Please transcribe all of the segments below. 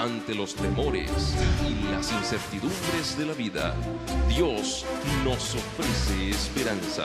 ante los temores y las incertidumbres de la vida, Dios nos ofrece esperanza.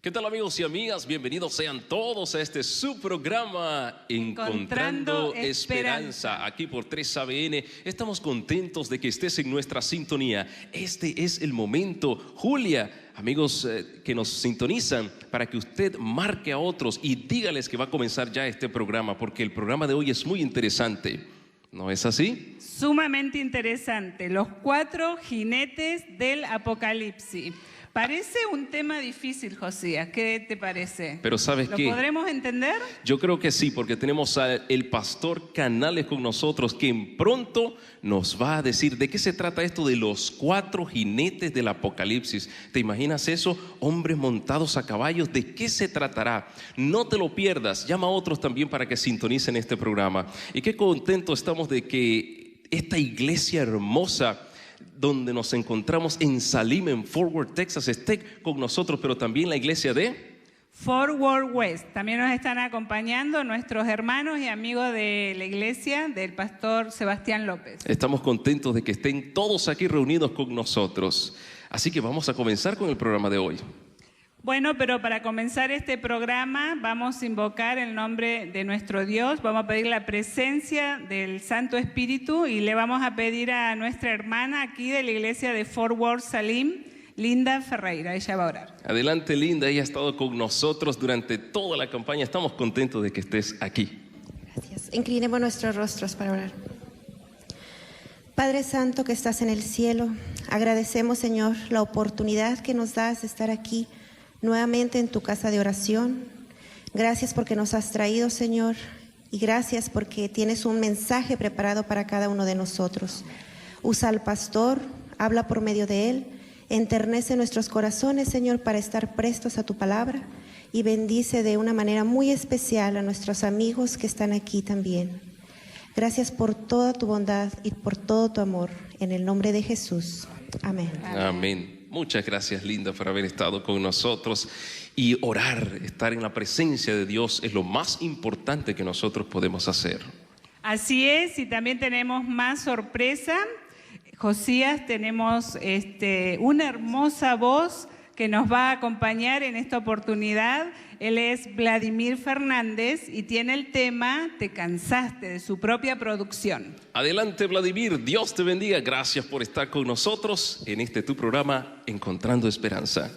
¿Qué tal, amigos y amigas? Bienvenidos sean todos a este su programa Encontrando Esperanza, aquí por 3ABN. Estamos contentos de que estés en nuestra sintonía. Este es el momento, Julia, amigos que nos sintonizan, para que usted marque a otros y dígales que va a comenzar ya este programa, porque el programa de hoy es muy interesante. ¿No es así? Sumamente interesante. Los 4 jinetes del Apocalipsis. Parece un tema difícil, Josías. ¿Qué te parece? Pero ¿sabes qué? ¿Lo podremos entender? Yo creo que sí, porque tenemos al pastor Canales con nosotros, quien pronto nos va a decir de qué se trata esto de los 4 jinetes del Apocalipsis. ¿Te imaginas eso? Hombres montados a caballos. ¿De qué se tratará? No te lo pierdas. Llama a otros también para que sintonicen este programa. Y qué contentos estamos de que esta iglesia hermosa donde nos encontramos en Salim, en Fort Worth, Texas, esté con nosotros, pero también la iglesia de Fort Worth West. También nos están acompañando nuestros hermanos y amigos de la iglesia del pastor Sebastián López. Estamos contentos de que estén todos aquí reunidos con nosotros. Así que vamos a comenzar con el programa de hoy. Bueno, pero para comenzar este programa vamos a invocar el nombre de nuestro Dios, vamos a pedir la presencia del Santo Espíritu y le vamos a pedir a nuestra hermana aquí de la iglesia de Fort Worth, Salim, Linda Ferreira. Ella va a orar. Adelante, Linda, ella ha estado con nosotros durante toda la campaña, estamos contentos de que estés aquí. Gracias. Inclinemos nuestros rostros para orar. Padre Santo que estás en el cielo, agradecemos, Señor, la oportunidad que nos das de estar aquí nuevamente en tu casa de oración. Gracias porque nos has traído, Señor, y gracias porque tienes un mensaje preparado para cada uno de nosotros. Usa al pastor, habla por medio de él, enternece nuestros corazones, Señor, para estar prestos a tu palabra, y bendice de una manera muy especial a nuestros amigos que están aquí también. Gracias por toda tu bondad y por todo tu amor. En el nombre de Jesús. Amén. Amén. Muchas gracias, Linda, por haber estado con nosotros. Y orar, estar en la presencia de Dios es lo más importante que nosotros podemos hacer. Así es, y también tenemos más sorpresa. Josías, tenemos una hermosa voz que nos va a acompañar en esta oportunidad. Él es Vladimir Fernández y tiene el tema Te cansaste, de su propia producción. Adelante, Vladimir, Dios te bendiga. Gracias por estar con nosotros en este tu programa Encontrando Esperanza.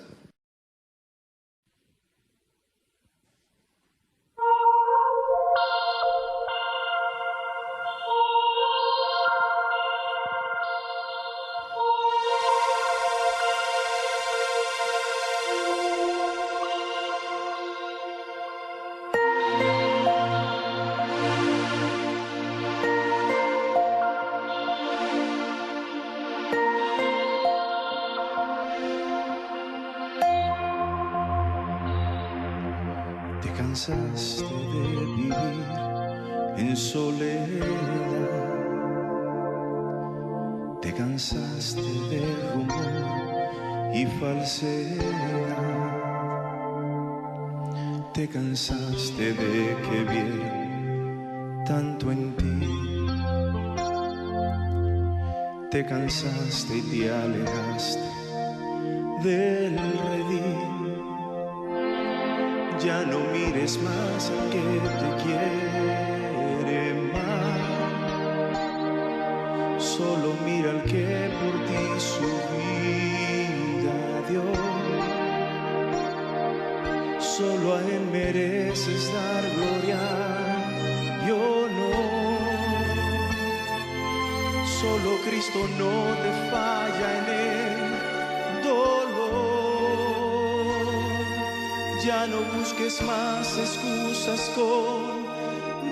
Cansaste de vivir en soledad, te cansaste de rumor y falsedad, te cansaste de que viera tanto en ti, te cansaste y te alejaste del redil. Ya no mires más al que te quiere más, solo mira al que por ti su vida dio. Solo a él mereces dar gloria y honor. Solo Cristo no te falla en el dolor. Ya no busques más excusas con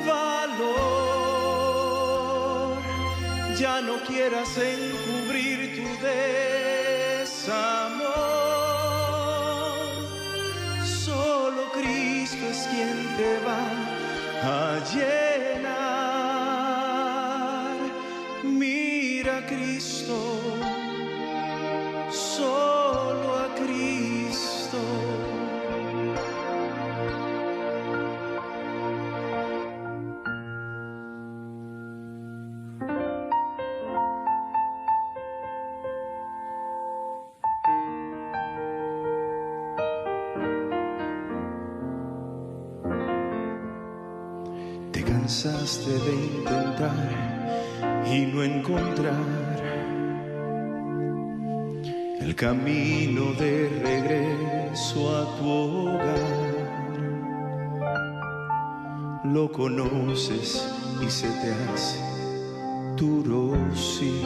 valor. Ya no quieras encubrir tu desamor. Solo Cristo es quien te va a llenar. Mira a Cristo, solo a Cristo. cansaste de intentar y no encontrar el camino de regreso a tu hogar. Lo conoces y se te hace duro, sí,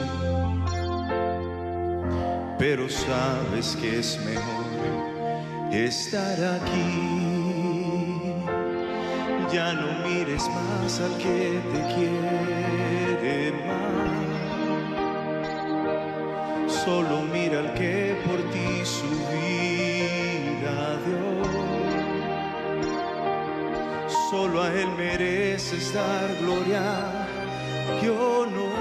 pero sabes que es mejor estar aquí. Ya no mires más al que te quiere más, solo mira al que por ti su vida dio. Solo a Él mereces dar gloria y honor.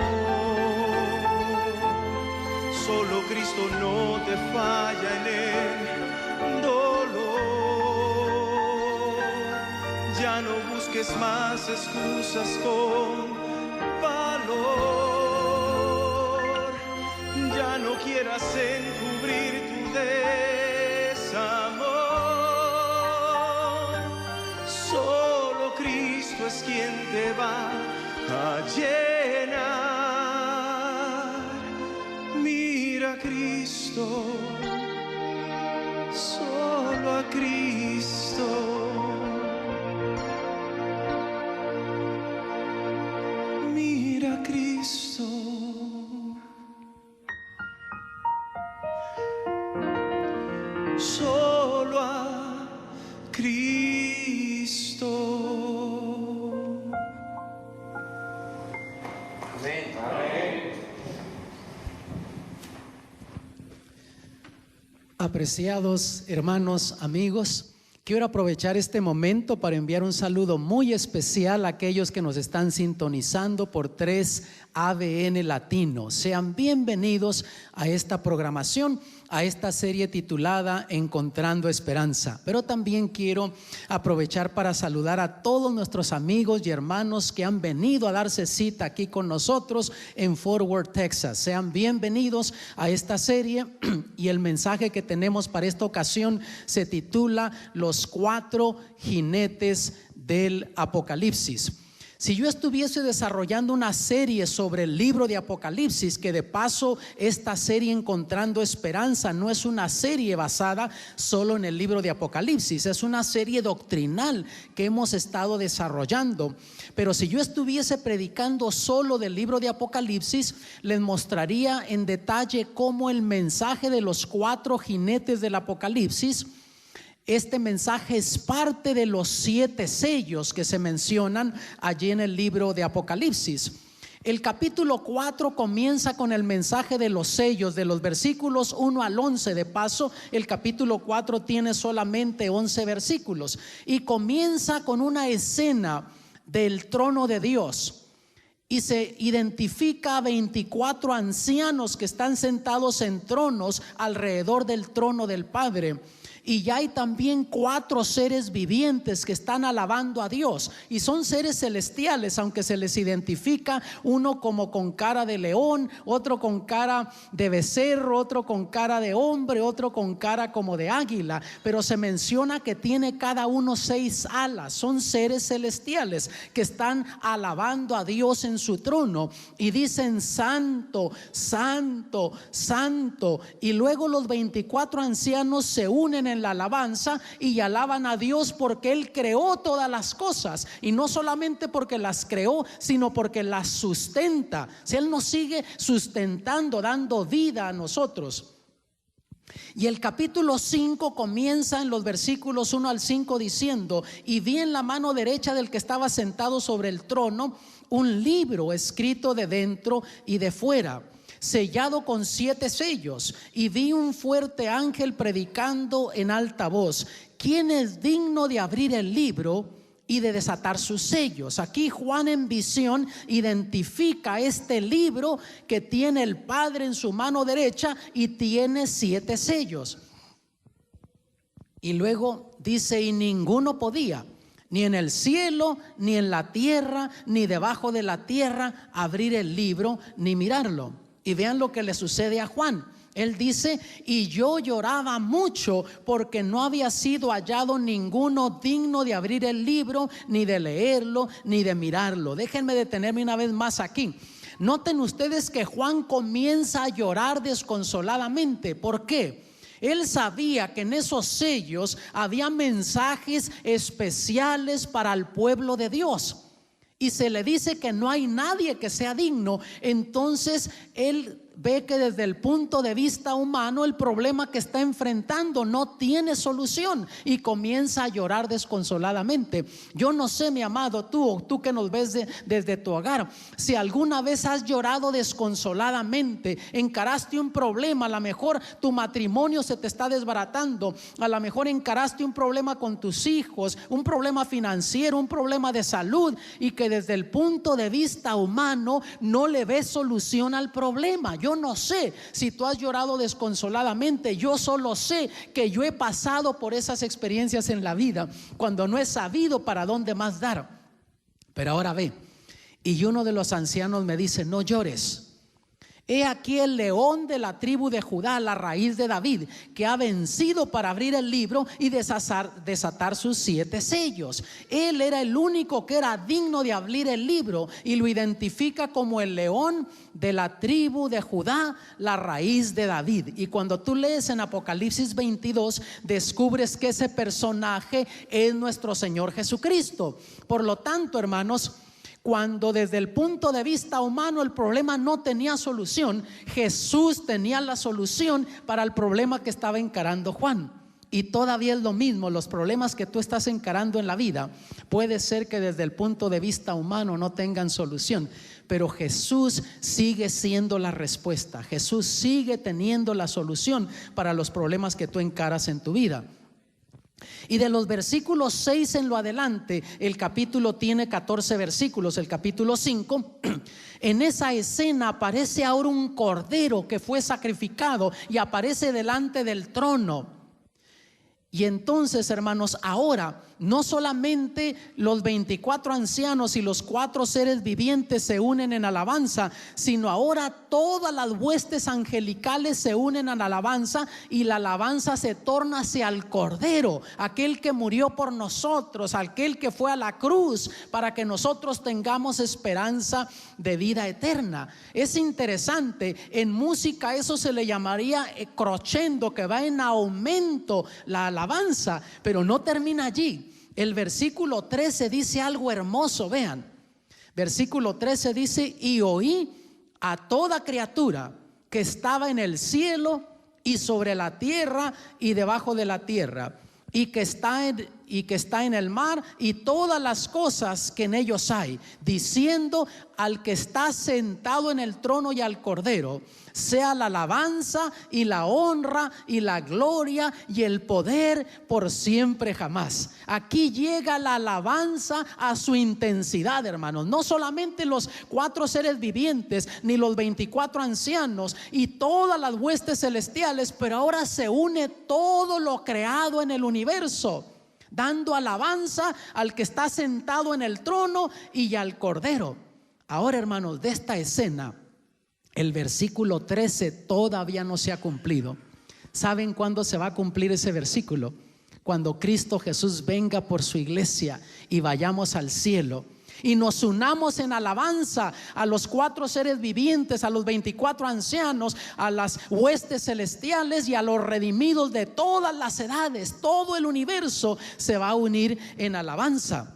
Solo Cristo no te falla en el dolor. Ya no busques más excusas con valor. Ya no quieras encubrir tu desamor. Solo Cristo es quien te va a llenar. Mira a Cristo, solo a Cristo. Mira a Cristo. Solo a Cristo. Amén. Apreciados hermanos, amigos, quiero aprovechar este momento para enviar un saludo muy especial a aquellos que nos están sintonizando por 3 ABN Latino. Sean bienvenidos a esta programación, a esta serie titulada Encontrando Esperanza. Pero también quiero aprovechar para saludar a todos nuestros amigos y hermanos que han venido a darse cita aquí con nosotros en Fort Worth, Texas. Sean bienvenidos a esta serie, y el mensaje que tenemos para esta ocasión se titula Los 4 jinetes del Apocalipsis. Si yo estuviese desarrollando una serie sobre el libro de Apocalipsis, que de paso esta serie Encontrando Esperanza no es una serie basada solo en el libro de Apocalipsis, es una serie doctrinal que hemos estado desarrollando. Pero si yo estuviese predicando solo del libro de Apocalipsis, les mostraría en detalle cómo el mensaje de los 4 jinetes del Apocalipsis, este mensaje es parte de los 7 sellos que se mencionan allí en el libro de Apocalipsis. El capítulo 4 comienza con el mensaje de los sellos, de los versículos 1 al 11. De paso, el capítulo 4 tiene solamente 11 versículos y comienza con una escena del trono de Dios. Y se identifica a 24 ancianos que están sentados en tronos alrededor del trono del Padre. Y ya hay también 4 seres vivientes que están alabando a Dios, y son seres celestiales, aunque se les identifica uno como con cara de león, otro con cara de becerro, otro con cara de hombre, otro con cara como de águila, pero se menciona que tiene cada uno 6 alas. Son seres celestiales que están alabando a Dios en su trono y dicen santo, santo, santo. Y luego los 24 ancianos se unen en la alabanza y alaban a Dios porque Él creó todas las cosas, y no solamente porque las creó, sino porque las sustenta. Si Él nos sigue sustentando, dando vida a nosotros. Y el capítulo 5 comienza en los versículos 1 al 5 diciendo: y vi en la mano derecha del que estaba sentado sobre el trono un libro escrito de dentro y de fuera, sellado con 7 sellos, y vi un fuerte ángel predicando en alta voz: ¿quién es digno de abrir el libro y de desatar sus sellos? Aquí Juan en visión identifica este libro que tiene el Padre en su mano derecha y tiene 7 sellos. Y luego dice: y ninguno podía, ni en el cielo, ni en la tierra, ni debajo de la tierra, abrir el libro ni mirarlo. Y vean lo que le sucede a Juan. Él dice, y yo lloraba mucho porque no había sido hallado ninguno digno de abrir el libro, ni de leerlo, ni de mirarlo. Déjenme detenerme una vez más aquí. Noten ustedes que Juan comienza a llorar desconsoladamente. ¿Por qué? Él sabía que en esos sellos había mensajes especiales para el pueblo de Dios. Y se le dice que no hay nadie que sea digno. Entonces él ve que desde el punto de vista humano el problema que está enfrentando no tiene solución y comienza a llorar desconsoladamente. Yo no sé, mi amado, tú que nos ves desde tu hogar, si alguna vez has llorado desconsoladamente, encaraste un problema, a lo mejor tu matrimonio se te está desbaratando, a lo mejor encaraste un problema con tus hijos, un problema financiero, un problema de salud, y que desde el punto de vista humano no le ves solución al problema. Yo no sé si tú has llorado desconsoladamente. Yo solo sé que yo he pasado por esas experiencias en la vida cuando no he sabido para dónde más dar. Pero ahora ve, y uno de los ancianos me dice: no llores. He aquí el león de la tribu de Judá, la raíz de David, que ha vencido para abrir el libro y desatar sus 7 sellos. Él era el único que era digno de abrir el libro y lo identifica como el león de la tribu de Judá, la raíz de David. Y cuando tú lees en Apocalipsis 22, descubres que ese personaje es nuestro Señor Jesucristo. Por lo tanto, hermanos, cuando desde el punto de vista humano el problema no tenía solución, Jesús tenía la solución para el problema que estaba encarando Juan. Y todavía es lo mismo, los problemas que tú estás encarando en la vida, puede ser que desde el punto de vista humano no tengan solución, pero Jesús sigue siendo la respuesta. Jesús sigue teniendo la solución para los problemas que tú encaras en tu vida. Y de los versículos 6 en lo adelante, el capítulo tiene 14 versículos, el capítulo 5, en esa escena aparece ahora un cordero que fue sacrificado y aparece delante del trono. Y entonces, hermanos, ahora no solamente los 24 ancianos y los 4 seres vivientes se unen en alabanza, sino ahora todas las huestes angelicales se unen en alabanza, y la alabanza se torna hacia el Cordero, aquel que murió por nosotros, aquel que fue a la cruz para que nosotros tengamos esperanza de vida eterna. Es interesante, en música eso se le llamaría crescendo, que va en aumento la alabanza, pero no termina allí. El versículo 13 dice algo hermoso, vean. Versículo 13 dice: y oí a toda criatura que estaba en el cielo y sobre la tierra y debajo de la tierra, y que está en el mar, y todas las cosas que en ellos hay, diciendo al que está sentado en el trono y al Cordero, sea la alabanza y la honra y la gloria y el poder por siempre jamás. Aquí llega la alabanza a su intensidad, hermanos. No solamente los 4 seres vivientes, ni los 24 ancianos y todas las huestes celestiales, pero ahora se une todo lo creado en el universo, dando alabanza al que está sentado en el trono y al Cordero. Ahora, hermanos, de esta escena, el versículo 13 todavía no se ha cumplido. ¿Saben cuándo se va a cumplir ese versículo? Cuando Cristo Jesús venga por su iglesia y vayamos al cielo y nos unamos en alabanza a los 4 seres vivientes, a los 24 ancianos, a las huestes celestiales y a los redimidos de todas las edades. Todo el universo se va a unir en alabanza.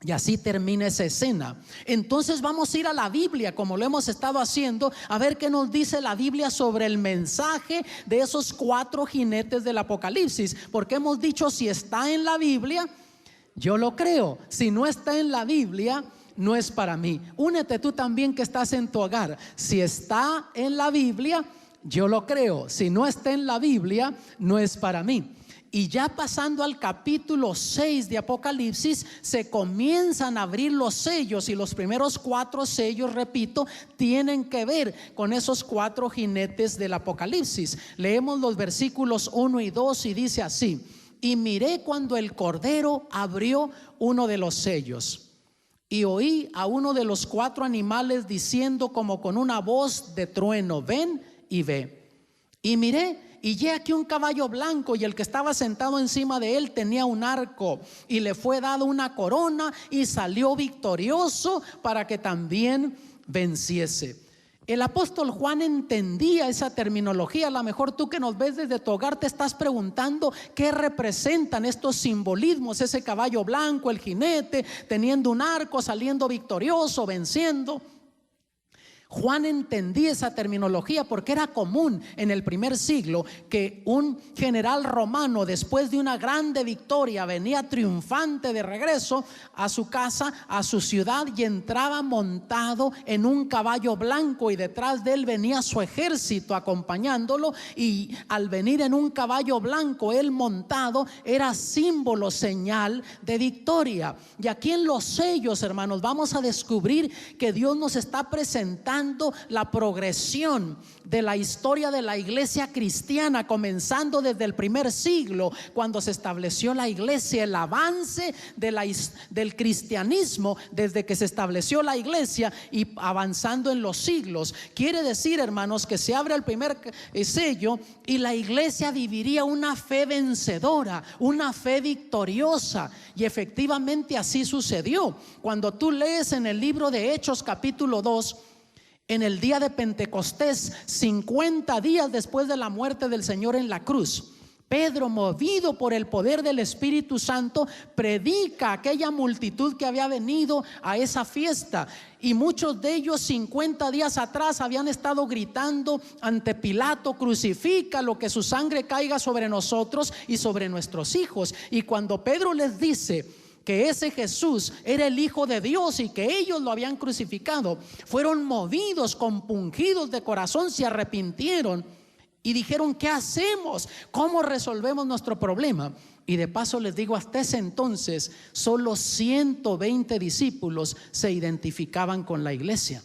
Y así termina esa escena. Entonces vamos a ir a la Biblia, como lo hemos estado haciendo, a ver qué nos dice la Biblia sobre el mensaje de esos 4 jinetes del Apocalipsis. Porque hemos dicho, si está en la Biblia, yo lo creo. Si no está en la Biblia, no es para mí. Únete tú también que estás en tu hogar. Si está en la Biblia, yo lo creo. Si no está en la Biblia, no es para mí. Y ya pasando al capítulo 6 de Apocalipsis, se comienzan a abrir los sellos, y los primeros 4 sellos, repito, tienen que ver con esos 4 jinetes del Apocalipsis. Leemos los versículos 1 y 2 y dice así: y miré cuando el Cordero abrió uno de los sellos, y oí a uno de los 4 animales diciendo como con una voz de trueno: ven y ve. Y miré, y he aquí un caballo blanco, y el que estaba sentado encima de él tenía un arco, y le fue dado una corona, y salió victorioso para que también venciese. El apóstol Juan entendía esa terminología. A lo mejor tú que nos ves desde tu hogar te estás preguntando qué representan estos simbolismos: ese caballo blanco, el jinete teniendo un arco, saliendo victorioso, venciendo. Juan entendía esa terminología porque era común en el primer siglo que un general romano, después de una grande victoria, venía triunfante de regreso a su casa, a su ciudad, y entraba montado en un caballo blanco, y detrás de él venía su ejército acompañándolo. Y al venir en un caballo blanco, él montado, era símbolo, señal de victoria. Y aquí en los sellos, hermanos, vamos a descubrir que Dios nos está presentando la progresión de la historia de la iglesia cristiana, comenzando desde el primer siglo, cuando se estableció la iglesia, el avance del cristianismo desde que se estableció la iglesia y avanzando en los siglos. Quiere decir, hermanos, que se abre el primer sello y la iglesia viviría una fe vencedora, una fe victoriosa. Y efectivamente así sucedió. Cuando tú lees en el libro de Hechos capítulo 2, en el día de Pentecostés, 50 días después de la muerte del Señor en la cruz, Pedro, movido por el poder del Espíritu Santo, predica a aquella multitud que había venido a esa fiesta. Y muchos de ellos 50 días atrás habían estado gritando ante Pilato: crucifícalo, que su sangre caiga sobre nosotros y sobre nuestros hijos. Y cuando Pedro les dice que ese Jesús era el Hijo de Dios y que ellos lo habían crucificado, fueron movidos, compungidos de corazón, se arrepintieron y dijeron: ¿qué hacemos? ¿Cómo resolvemos nuestro problema? Y de paso les digo, hasta ese entonces solo 120 discípulos se identificaban con la iglesia.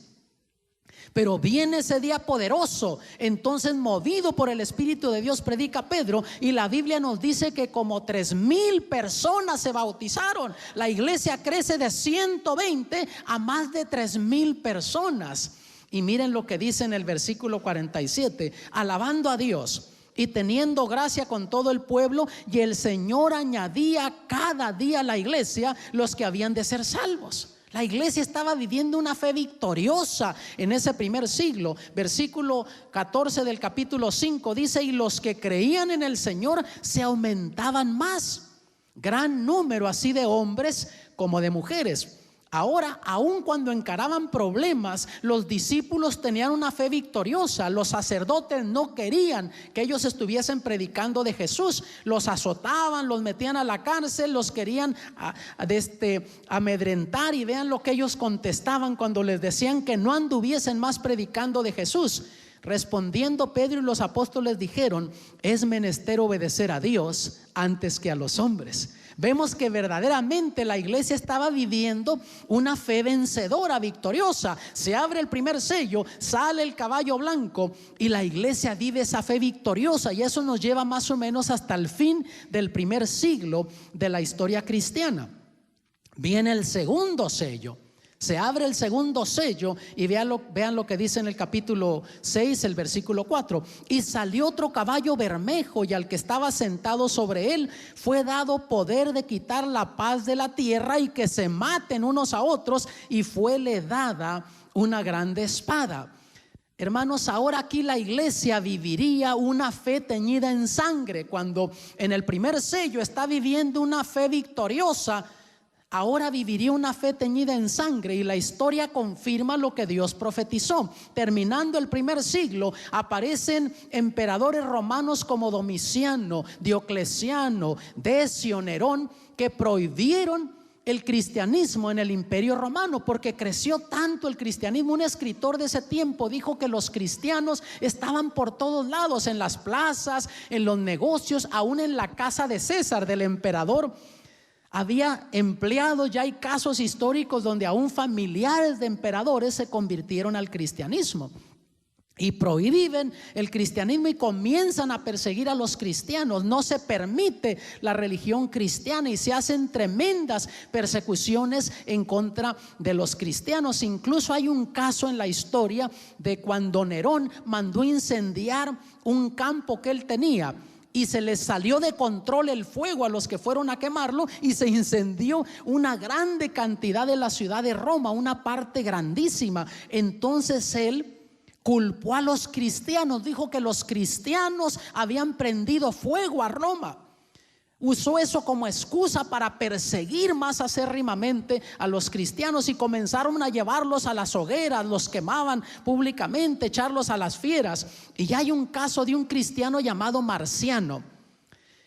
Pero viene ese día poderoso. Entonces, movido por el Espíritu de Dios, predica Pedro, y la Biblia nos dice que como 3,000 personas se bautizaron. La iglesia crece de 120 a más de 3,000 personas. Y miren lo que dice en el versículo 47: alabando a Dios y teniendo gracia con todo el pueblo, y el Señor añadía cada día a la iglesia los que habían de ser salvos. La iglesia estaba viviendo una fe victoriosa en ese primer siglo. Versículo 14 del capítulo 5 dice: y los que creían en el Señor se aumentaban más, gran número así de hombres como de mujeres. Ahora, aun cuando encaraban problemas, los discípulos tenían una fe victoriosa. Los sacerdotes no querían que ellos estuviesen predicando de Jesús. Los azotaban, los metían a la cárcel, los querían amedrentar. Y vean lo que ellos contestaban cuando les decían que no anduviesen más predicando de Jesús. Respondiendo Pedro y los apóstoles dijeron: es menester obedecer a Dios antes que a los hombres. Vemos que verdaderamente la iglesia estaba viviendo una fe vencedora, victoriosa. Se abre el primer sello, sale el caballo blanco y la iglesia vive esa fe victoriosa. Y eso nos lleva más o menos hasta el fin del primer siglo de la historia cristiana. Viene el segundo sello. Se abre el segundo sello y vean lo que dice en el capítulo 6, el versículo 4. Y salió otro caballo bermejo, y al que estaba sentado sobre él fue dado poder de quitar la paz de la tierra y que se maten unos a otros, y fuele dada una grande espada. Hermanos, ahora aquí la iglesia viviría una fe teñida en sangre. Cuando en el primer sello está viviendo una fe victoriosa, ahora viviría una fe teñida en sangre, y la historia confirma lo que Dios profetizó. Terminando el primer siglo, aparecen emperadores romanos como Domiciano, Diocleciano, Decio, Nerón, que prohibieron el cristianismo en el imperio romano, porque creció tanto el cristianismo. Un escritor de ese tiempo dijo que los cristianos estaban por todos lados, en las plazas, en los negocios, aún en la casa de César, del emperador. Había empleados, ya hay casos históricos donde aún familiares de emperadores se convirtieron al cristianismo. y prohíben el cristianismo y comienzan a perseguir a los cristianos. No se permite la religión cristiana y se hacen tremendas persecuciones en contra de los cristianos. Incluso hay un caso en la historia de cuando Nerón mandó incendiar un campo que él tenía y se les salió de control el fuego a los que fueron a quemarlo y se incendió una grande cantidad de la ciudad de Roma, una parte grandísima. Entonces él culpó a los cristianos, dijo que los cristianos habían prendido fuego a Roma. Usó eso como excusa para perseguir más acérrimamente a los cristianos y comenzaron a llevarlos a las hogueras, los quemaban públicamente, echarlos a las fieras. Y ya hay un caso de un cristiano llamado Marciano,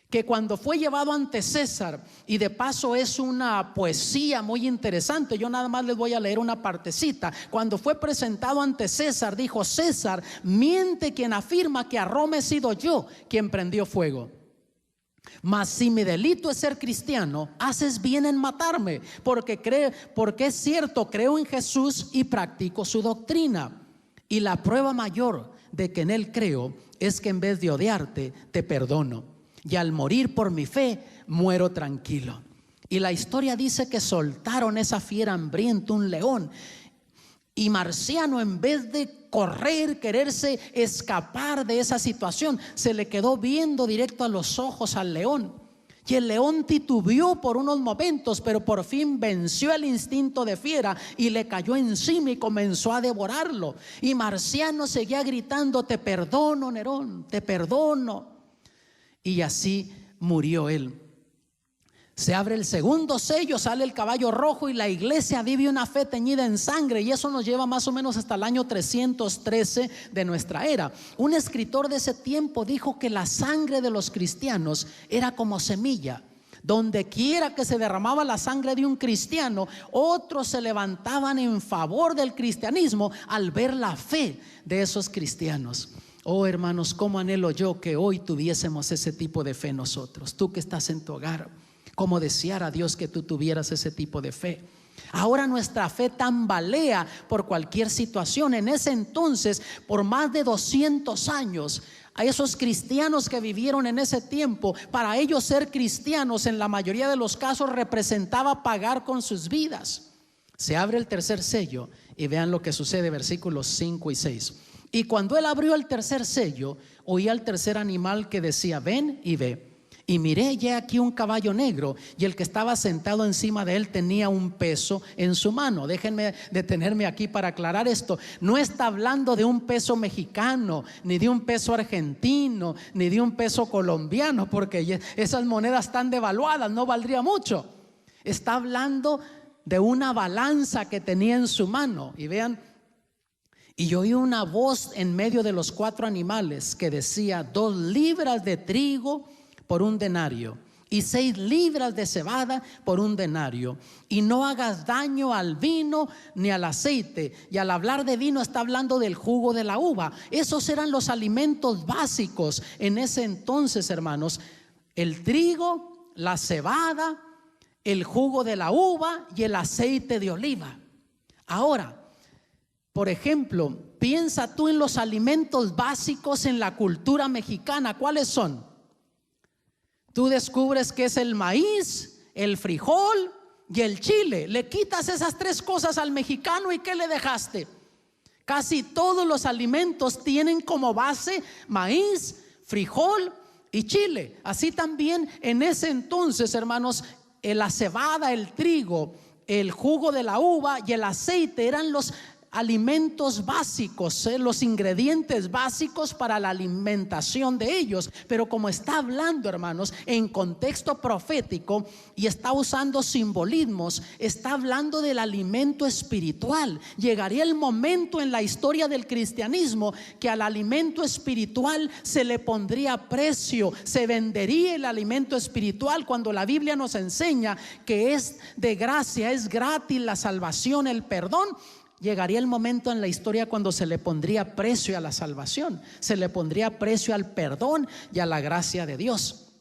que cuando fue llevado ante César, y de paso es una poesía muy interesante, yo nada más les voy a leer una partecita. Cuando fue presentado ante César, dijo: César, miente quien afirma que a Roma he sido yo quien prendió fuego. Mas si mi delito es ser cristiano, haces bien en matarme, porque es cierto, creo en Jesús y practico su doctrina. Y la prueba mayor de que en él creo es que en vez de odiarte, te perdono. Y al morir por mi fe, muero tranquilo. Y la historia dice que soltaron esa fiera hambrienta, un león. Y Marciano, en vez de correr, quererse escapar de esa situación, se le quedó viendo directo a los ojos al león. Y el león titubeó por unos momentos, pero por fin venció el instinto de fiera y le cayó encima y comenzó a devorarlo. Y Marciano seguía gritando: te perdono, Nerón, te perdono. Y así murió él. Se abre el segundo sello, sale el caballo rojo y la iglesia vive una fe teñida en sangre, y eso nos lleva más o menos hasta el año 313 de nuestra era. Un escritor de ese tiempo dijo que la sangre de los cristianos era como semilla. Donde quiera que se derramaba la sangre de un cristiano, otros se levantaban en favor del cristianismo al ver la fe de esos cristianos. Oh hermanos, cómo anhelo yo que hoy tuviésemos ese tipo de fe nosotros. Tú que estás en tu hogar, cómo desear a Dios que tú tuvieras ese tipo de fe. Ahora nuestra fe tambalea por cualquier situación. En ese entonces, por más de 200 años, a esos cristianos que vivieron en ese tiempo, para ellos ser cristianos en la mayoría de los casos representaba pagar con sus vidas. Se abre el tercer sello y vean lo que sucede, versículos 5 y 6. Y cuando él abrió el tercer sello, oí al tercer animal que decía: ven y ve. Y miré ya aquí un caballo negro, y el que estaba sentado encima de él tenía un peso en su mano. Déjenme detenerme aquí para aclarar esto. No está hablando de un peso mexicano, ni de un peso argentino, ni de un peso colombiano, porque esas monedas están devaluadas, no valdría mucho. Está hablando de una balanza que tenía en su mano. Y vean: y yo oí una voz en medio de los 4 animales que decía: 2 libras de trigo por un denario y 6 libras de cebada por un denario, y no hagas daño al vino ni al aceite. Y al hablar de vino está hablando del jugo de la uva. Esos eran los alimentos básicos en ese entonces, hermanos: el trigo, la cebada, el jugo de la uva y el aceite de oliva. Ahora, por ejemplo, piensa tú en los alimentos básicos en la cultura mexicana. ¿Cuáles son? Tú descubres que es el maíz, el frijol y el chile. Le quitas esas 3 cosas al mexicano y ¿qué le dejaste? Casi todos los alimentos tienen como base maíz, frijol y chile. Así también en ese entonces, hermanos, la cebada, el trigo, el jugo de la uva y el aceite eran los alimentos básicos, los ingredientes básicos para la alimentación de ellos. Pero como está hablando, hermanos, en contexto profético y está usando simbolismos, está hablando del alimento espiritual. Llegaría el momento en la historia del cristianismo que al alimento espiritual se le pondría precio, se vendería el alimento espiritual, cuando la Biblia nos enseña que es de gracia, es gratis la salvación, el perdón. Llegaría el momento en la historia cuando se le pondría precio a la salvación, se le pondría precio al perdón y a la gracia de Dios.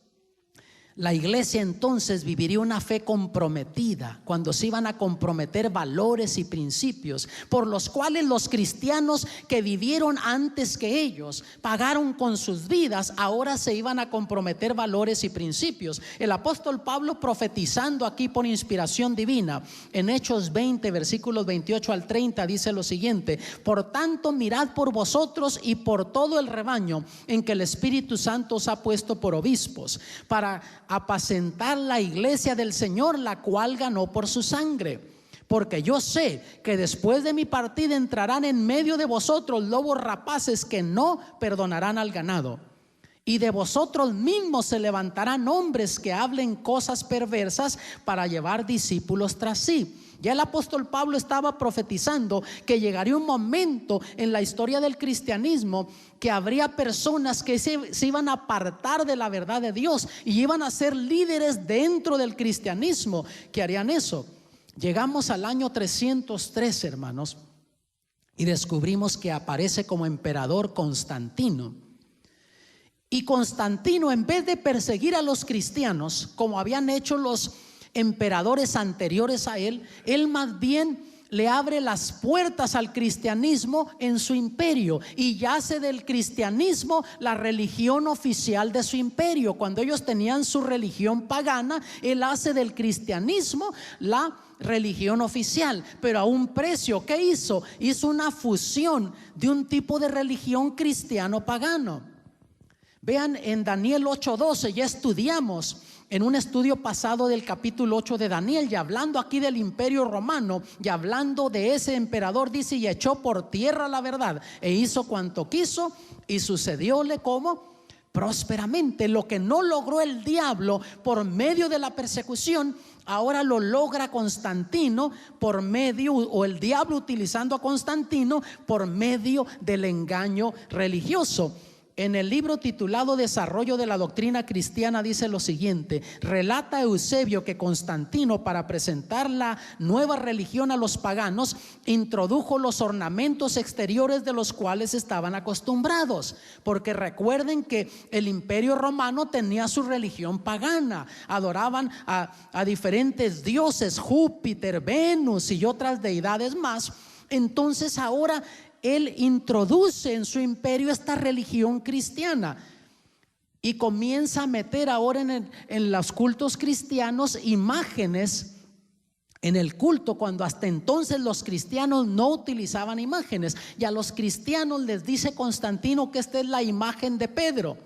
La iglesia entonces viviría una fe comprometida, cuando se iban a comprometer valores y principios por los cuales los cristianos que vivieron antes que ellos pagaron con sus vidas, ahora se iban a comprometer valores y principios. El apóstol Pablo, profetizando aquí por inspiración divina, en Hechos 20 versículos 28 al 30, dice lo siguiente: por tanto, mirad por vosotros y por todo el rebaño en que el Espíritu Santo os ha puesto por obispos, para apacentar la iglesia del Señor, la cual ganó por su sangre. Porque yo sé que después de mi partida entrarán en medio de vosotros lobos rapaces que no perdonarán al ganado. Y de vosotros mismos se levantarán hombres que hablen cosas perversas para llevar discípulos tras sí. Ya el apóstol Pablo estaba profetizando que llegaría un momento en la historia del cristianismo que habría personas que se iban a apartar de la verdad de Dios y iban a ser líderes dentro del cristianismo que harían eso. Llegamos al año 303, hermanos, y descubrimos que aparece como emperador Constantino. Y Constantino, en vez de perseguir a los cristianos como habían hecho los emperadores anteriores a él más bien le abre las puertas al cristianismo en su imperio y hace del cristianismo la religión oficial de su imperio. Cuando ellos tenían su religión pagana, él hace del cristianismo la religión oficial, pero a un precio. ¿Qué hizo? Hizo una fusión de un tipo de religión cristiano pagano. Vean en Daniel 8:12, ya estudiamos en un estudio pasado del capítulo 8 de Daniel, y hablando aquí del imperio romano y hablando de ese emperador, dice: y echó por tierra la verdad e hizo cuanto quiso y sucedióle como prósperamente. Lo que no logró el diablo por medio de la persecución, ahora lo logra Constantino por medio, o el diablo utilizando a Constantino por medio del engaño religioso. En el libro titulado Desarrollo de la Doctrina Cristiana dice lo siguiente: relata Eusebio que Constantino, para presentar la nueva religión a los paganos, introdujo los ornamentos exteriores de los cuales estaban acostumbrados, porque recuerden que el imperio romano tenía su religión pagana, adoraban a diferentes dioses, Júpiter, Venus y otras deidades más. Entonces ahora él introduce en su imperio esta religión cristiana y comienza a meter ahora en los cultos cristianos imágenes en el culto, cuando hasta entonces los cristianos no utilizaban imágenes. Y a los cristianos les dice Constantino que esta es la imagen de Pedro,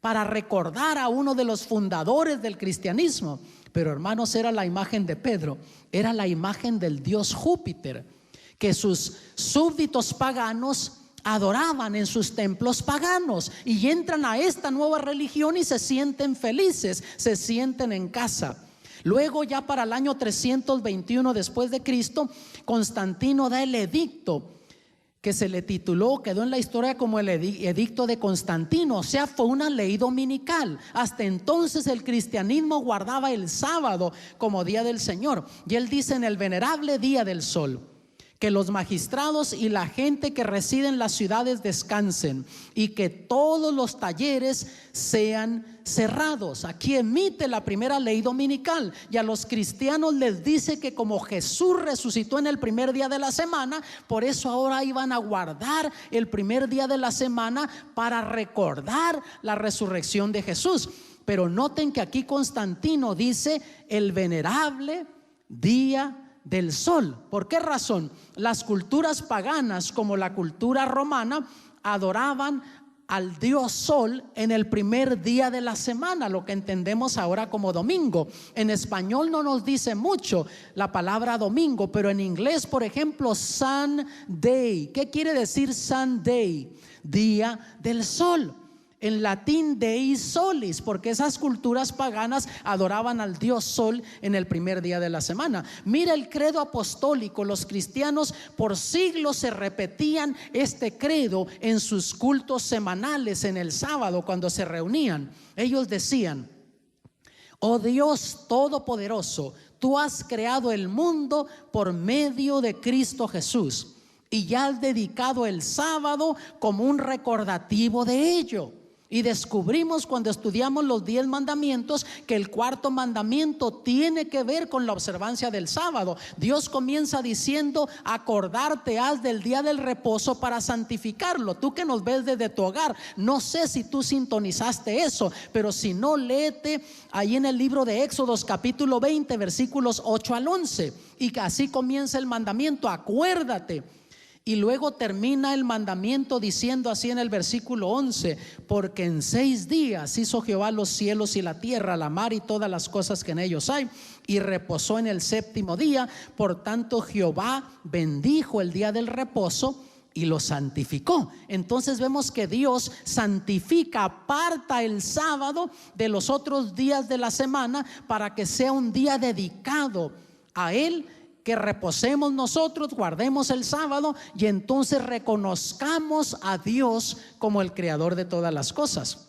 para recordar a uno de los fundadores del cristianismo. Pero hermanos, era la imagen de Pedro, era la imagen del dios Júpiter, que sus súbditos paganos adoraban en sus templos paganos, y entran a esta nueva religión y se sienten felices, se sienten en casa. Luego, ya para el año 321 después de Cristo, Constantino da el edicto que se le tituló, quedó en la historia como el edicto de Constantino, o sea, fue una ley dominical. Hasta entonces el cristianismo guardaba el sábado como día del Señor, y él dice: en el venerable día del sol, que los magistrados y la gente que reside en las ciudades descansen, y que todos los talleres sean cerrados. Aquí emite la primera ley dominical, y a los cristianos les dice que como Jesús resucitó en el primer día de la semana, por eso ahora iban a guardar el primer día de la semana para recordar la resurrección de Jesús. Pero noten que aquí Constantino dice el venerable día del sol. ¿Por qué razón? Las culturas paganas, como la cultura romana, adoraban al dios sol en el primer día de la semana, lo que entendemos ahora como domingo. En español no nos dice mucho la palabra domingo, pero en inglés, por ejemplo, Sunday. ¿Qué quiere decir Sunday? Día del sol. En latín Dei Solis, porque esas culturas paganas adoraban al dios sol en el primer día de la semana. Mira el credo apostólico. Los cristianos por siglos se repetían este credo en sus cultos semanales en el sábado, cuando se reunían. Ellos decían: oh Dios todopoderoso, tú has creado el mundo por medio de Cristo Jesús, y ya has dedicado el sábado como un recordativo de ello. Y descubrimos cuando estudiamos los 10 mandamientos que el cuarto mandamiento tiene que ver con la observancia del sábado. Dios comienza diciendo: acordarte has del día del reposo para santificarlo. Tú que nos ves desde tu hogar, no sé si tú sintonizaste eso, pero si no, léete ahí en el libro de Éxodos capítulo 20 versículos 8 al 11. Y que así comienza el mandamiento: acuérdate. Y luego termina el mandamiento diciendo así en el versículo 11: porque en 6 días hizo Jehová los cielos y la tierra, la mar y todas las cosas que en ellos hay, y reposó en el 7º día. Por tanto Jehová bendijo el día del reposo y lo santificó. Entonces vemos que Dios santifica, aparta el sábado de los otros días de la semana para que sea un día dedicado a Él, que reposemos nosotros, guardemos el sábado y entonces reconozcamos a Dios como el creador de todas las cosas.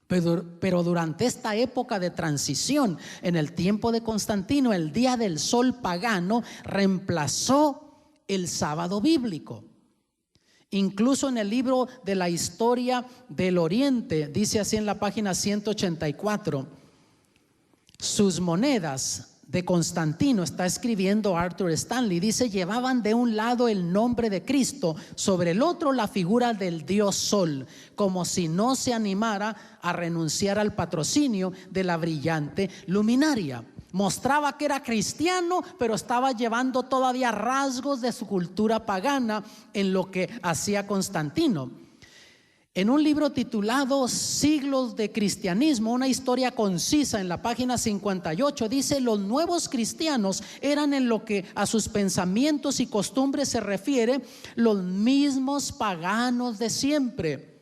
Pero durante esta época de transición, en el tiempo de Constantino, el día del sol pagano reemplazó el sábado bíblico. Incluso en el libro de la historia del Oriente, dice así en la página 184, sus monedas de Constantino, está escribiendo Arthur Stanley, dice: llevaban de un lado el nombre de Cristo, sobre el otro la figura del dios Sol, como si no se animara a renunciar al patrocinio de la brillante luminaria. Mostraba que era cristiano, pero estaba llevando todavía rasgos de su cultura pagana en lo que hacía Constantino. En un libro titulado Siglos de Cristianismo, una historia concisa, en la página 58 dice: los nuevos cristianos eran, en lo que a sus pensamientos y costumbres se refiere, los mismos paganos de siempre.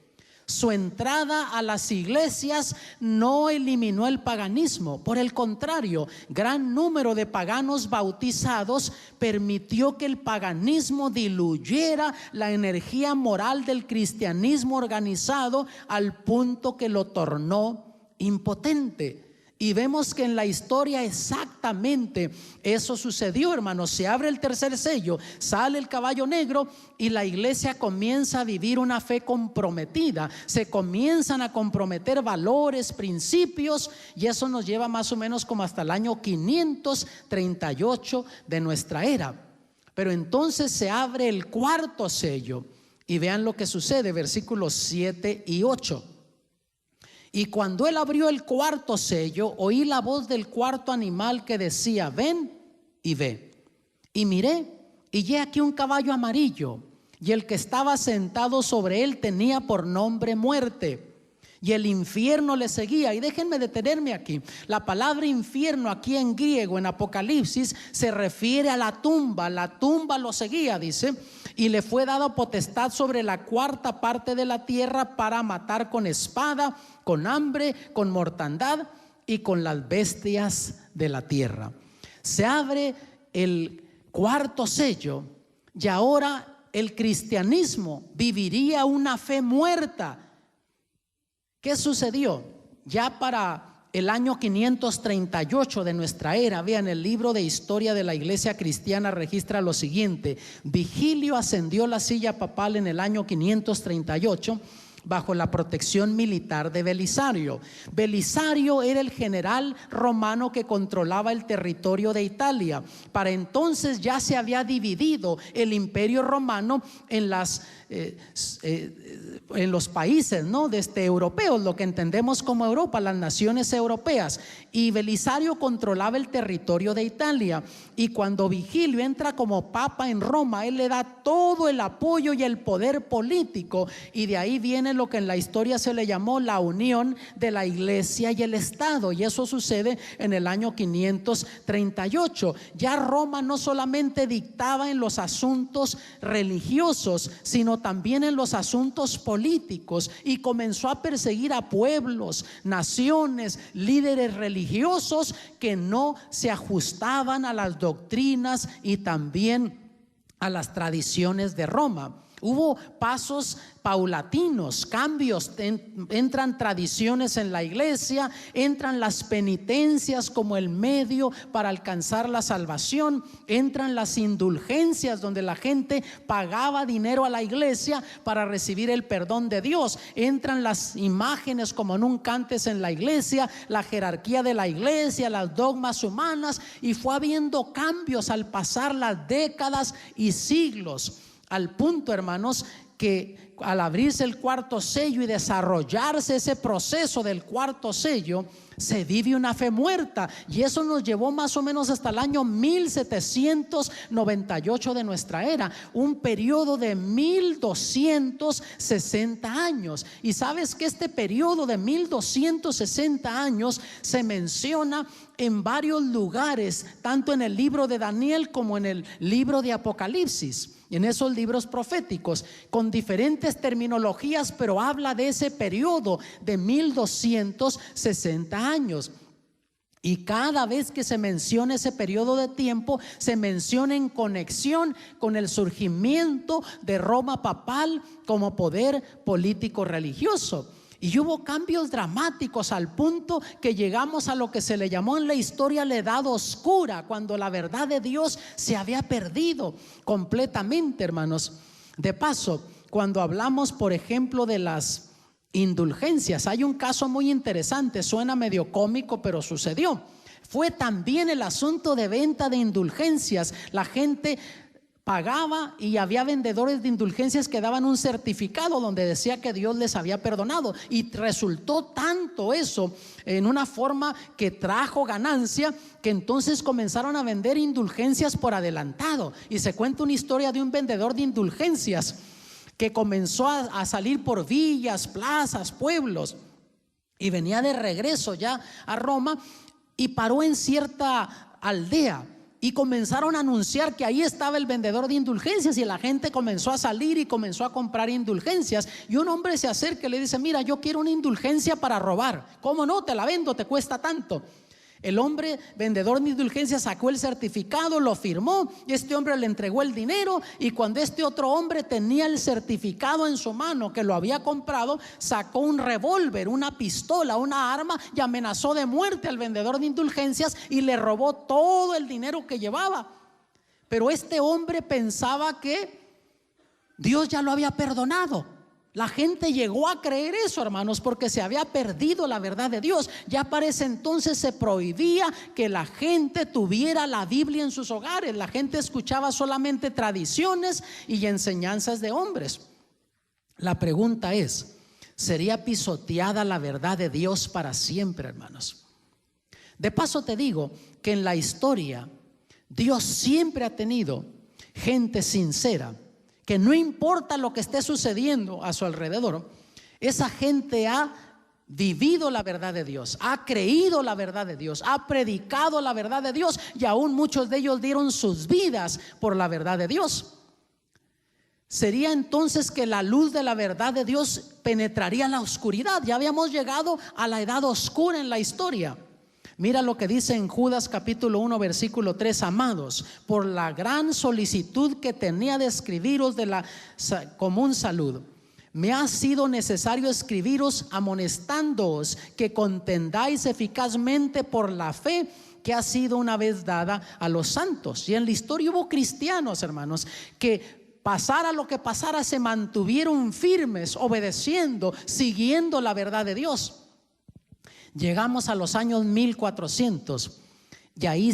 Su entrada a las iglesias no eliminó el paganismo, por el contrario, gran número de paganos bautizados permitió que el paganismo diluyera la energía moral del cristianismo organizado al punto que lo tornó impotente. Y vemos que en la historia exactamente eso sucedió, hermanos. Se abre el tercer sello, sale el caballo negro y la iglesia comienza a vivir una fe comprometida. Se comienzan a comprometer valores, principios, y eso nos lleva más o menos como hasta el año 538 de nuestra era. Pero entonces se abre el cuarto sello y vean lo que sucede, versículos 7 y 8. Y cuando él abrió el cuarto sello, oí la voz del cuarto animal que decía: ven y ve. Y miré, y he aquí un caballo amarillo, y el que estaba sentado sobre él tenía por nombre Muerte, y el infierno le seguía. Y déjenme detenerme aquí. La palabra infierno aquí en griego, en Apocalipsis, se refiere a la tumba. La tumba lo seguía, dice: y le fue dada potestad sobre la cuarta parte de la tierra para matar con espada, con hambre, con mortandad y con las bestias de la tierra. Se abre el cuarto sello y ahora el cristianismo viviría una fe muerta. ¿Qué sucedió? Ya para el año 538 de nuestra era, vean, el libro de historia de la iglesia cristiana registra lo siguiente: Vigilio ascendió la silla papal en el año 538 bajo la protección militar de Belisario. Belisario era el general romano que controlaba el territorio de Italia. Para entonces ya se había dividido el imperio romano en los países, ¿no?, europeos, lo que entendemos como Europa, las naciones europeas. Y Belisario controlaba el territorio de Italia. Y cuando Vigilio entra como papa en Roma, él le da todo el apoyo y el poder político, y de ahí viene lo que en la historia se le llamó la unión de la iglesia y el Estado, y eso sucede en el año 538. Ya Roma no solamente dictaba en los asuntos religiosos, sino también en los asuntos políticos, y comenzó a perseguir a pueblos, naciones, líderes religiosos que no se ajustaban a las doctrinas y también a las tradiciones de Roma. Hubo pasos paulatinos, cambios, entran tradiciones en la iglesia, entran las penitencias como el medio para alcanzar la salvación, entran las indulgencias donde la gente pagaba dinero a la iglesia para recibir el perdón de Dios, entran las imágenes como nunca antes en la iglesia, la jerarquía de la iglesia, las dogmas humanas, y fue habiendo cambios al pasar las décadas y siglos. Al punto, hermanos, que al abrirse el cuarto sello y desarrollarse ese proceso del cuarto sello, se vive una fe muerta. Y eso nos llevó más o menos hasta el año 1798 de nuestra era, un periodo de 1260 años. Y sabes que este periodo de 1260 años se menciona en varios lugares, tanto en el libro de Daniel como en el libro de Apocalipsis, en esos libros proféticos, con diferentes terminologías, pero habla de ese periodo de 1260 años. Y cada vez que se menciona ese periodo de tiempo, se menciona en conexión con el surgimiento de Roma papal como poder político religioso. Y hubo cambios dramáticos al punto que llegamos a lo que se le llamó en la historia la edad oscura, cuando la verdad de Dios se había perdido completamente, hermanos. De paso, cuando hablamos, por ejemplo, de las indulgencias, hay un caso muy interesante, suena medio cómico, pero sucedió. Fue también el asunto de venta de indulgencias. La gente pagaba y había vendedores de indulgencias que daban un certificado donde decía que Dios les había perdonado, y resultó tanto eso en una forma que trajo ganancia, que entonces comenzaron a vender indulgencias por adelantado. Y se cuenta una historia de un vendedor de indulgencias que comenzó a salir por villas, plazas, pueblos, y venía de regreso ya a Roma y paró en cierta aldea. Y comenzaron a anunciar que ahí estaba el vendedor de indulgencias, y la gente comenzó a salir y comenzó a comprar indulgencias. Y un hombre se acerca y le dice: mira, yo quiero una indulgencia para robar. ¿Cómo no? Te la vendo, te cuesta tanto. El hombre vendedor de indulgencias sacó el certificado, lo firmó, y este hombre le entregó el dinero. Y cuando este otro hombre tenía el certificado en su mano que lo había comprado, sacó un revólver, una pistola, una arma, y amenazó de muerte al vendedor de indulgencias y le robó todo el dinero que llevaba. Pero este hombre pensaba que Dios ya lo había perdonado. La gente llegó a creer eso, hermanos, porque se había perdido la verdad de Dios. Ya para ese entonces se prohibía que la gente tuviera la Biblia en sus hogares. La gente escuchaba solamente tradiciones y enseñanzas de hombres. La pregunta es: ¿sería pisoteada la verdad de Dios para siempre, hermanos? De paso te digo que en la historia Dios siempre ha tenido gente sincera, que no importa lo que esté sucediendo a su alrededor, esa gente ha vivido la verdad de Dios, ha creído la verdad de Dios, ha predicado la verdad de Dios, y aún muchos de ellos dieron sus vidas por la verdad de Dios. Sería entonces que la luz de la verdad de Dios penetraría la oscuridad. Ya habíamos llegado a la edad oscura en la historia. Mira lo que dice en Judas capítulo 1 versículo 3: amados, por la gran solicitud que tenía de escribiros de la común salud, me ha sido necesario escribiros amonestándoos que contendáis eficazmente por la fe que ha sido una vez dada a los santos. Y en la historia hubo cristianos, hermanos, que pasara lo que pasara, se mantuvieron firmes, obedeciendo, siguiendo la verdad de Dios. Llegamos a los años 1400 y ahí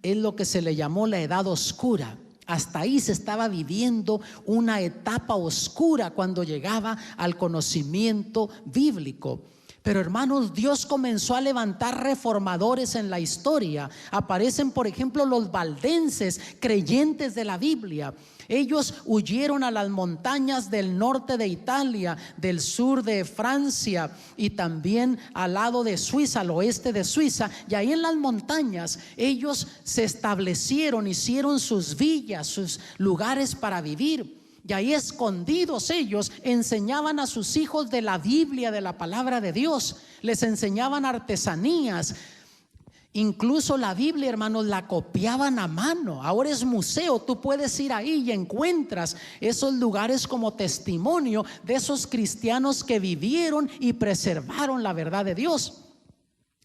es lo que se le llamó la edad oscura. Hasta ahí se estaba viviendo una etapa oscura cuando llegaba al conocimiento bíblico. Pero hermanos, Dios comenzó a levantar reformadores en la historia. Aparecen, por ejemplo, los valdenses, creyentes de la Biblia. Ellos huyeron a las montañas del norte de Italia, del sur de Francia y también al lado de Suiza, al oeste de Suiza. Y ahí en las montañas ellos se establecieron, hicieron sus villas, sus lugares para vivir. Y ahí escondidos ellos enseñaban a sus hijos de la Biblia, de la palabra de Dios. Les enseñaban artesanías. Incluso la Biblia, hermanos, la copiaban a mano. Ahora es museo, tú puedes ir ahí y encuentras esos lugares como testimonio de esos cristianos que vivieron y preservaron la verdad de Dios.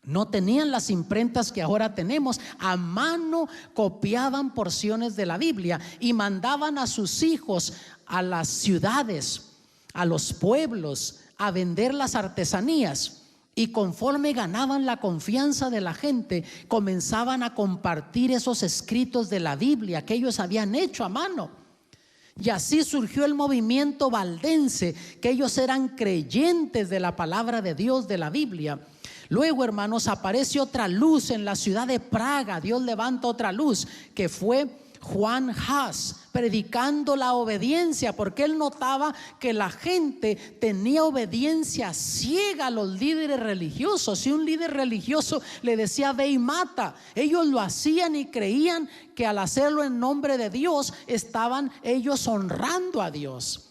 No tenían las imprentas que ahora tenemos. A mano copiaban porciones de la Biblia y mandaban a sus hijos a las ciudades, a los pueblos, a vender las artesanías. Y conforme ganaban la confianza de la gente, comenzaban a compartir esos escritos de la Biblia que ellos habían hecho a mano. Y así surgió el movimiento valdense, que ellos eran creyentes de la palabra de Dios, de la Biblia. Luego, hermanos, aparece otra luz en la ciudad de Praga. Dios levanta otra luz, que fue Juan Hus, predicando la obediencia, porque él notaba que la gente tenía obediencia ciega a los líderes religiosos. Si un líder religioso le decía ve y mata, ellos lo hacían y creían que al hacerlo en nombre de Dios estaban ellos honrando a Dios.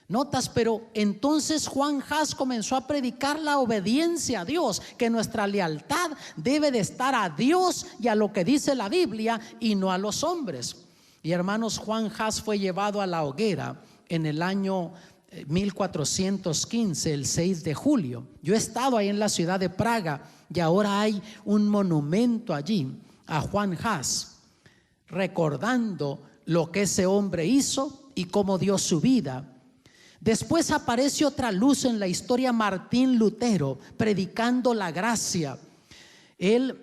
Notas, pero entonces Juan Hus comenzó a predicar la obediencia a Dios, que nuestra lealtad debe de estar a Dios y a lo que dice la Biblia y no a los hombres. Y hermanos, Juan Hus fue llevado a la hoguera en el año 1415, el 6 de julio. Yo he estado ahí en la ciudad de Praga y ahora hay un monumento allí a Juan Hus, recordando lo que ese hombre hizo y cómo dio su vida. Después aparece otra luz en la historia, Martín Lutero, predicando la gracia. Él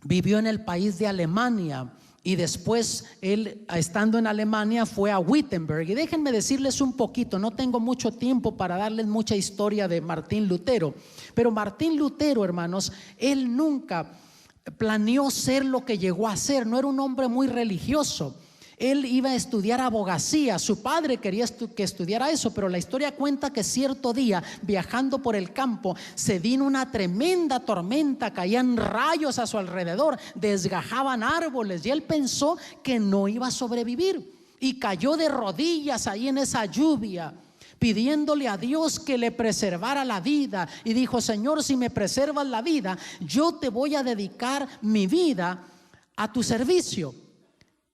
vivió en el país de Alemania y después él, estando en Alemania, fue a Wittenberg. Y déjenme decirles un poquito, no tengo mucho tiempo para darles mucha historia de Martín Lutero, pero Martín Lutero, hermanos, él nunca planeó ser lo que llegó a ser. No era un hombre muy religioso. Él iba a estudiar abogacía. Su padre quería que estudiara eso, pero la historia cuenta que cierto día, viajando por el campo, se vino una tremenda tormenta, caían rayos a su alrededor, desgajaban árboles y él pensó que no iba a sobrevivir y cayó de rodillas ahí en esa lluvia, pidiéndole a Dios que le preservara la vida, y dijo: Señor, si me preservas la vida, yo te voy a dedicar mi vida a tu servicio.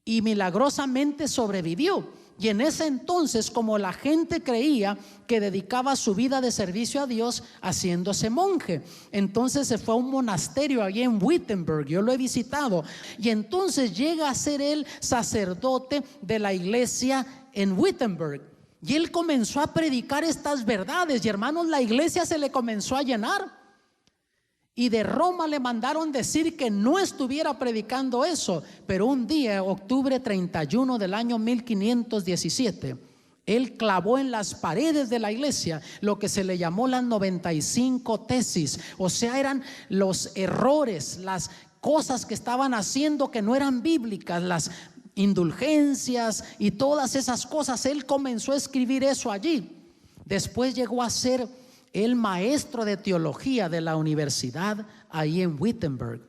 Y milagrosamente sobrevivió. Y en ese entonces, como la gente creía que dedicaba su vida de servicio a Dios, haciéndose monje, entonces se fue a un monasterio allí en Wittenberg. Yo lo he visitado. Y entonces llega a ser él sacerdote de la iglesia en Wittenberg. Y él comenzó a predicar estas verdades. Y hermanos, la iglesia se le comenzó a llenar. Y de Roma le mandaron decir que no estuviera predicando eso. Pero un día, octubre 31 del año 1517, él clavó en las paredes de la iglesia lo que se le llamó las 95 tesis. O sea, eran los errores, las cosas que estaban haciendo que no eran bíblicas, las indulgencias y todas esas cosas. Él comenzó a escribir eso allí. Después llegó a ser el maestro de teología de la universidad ahí en Wittenberg.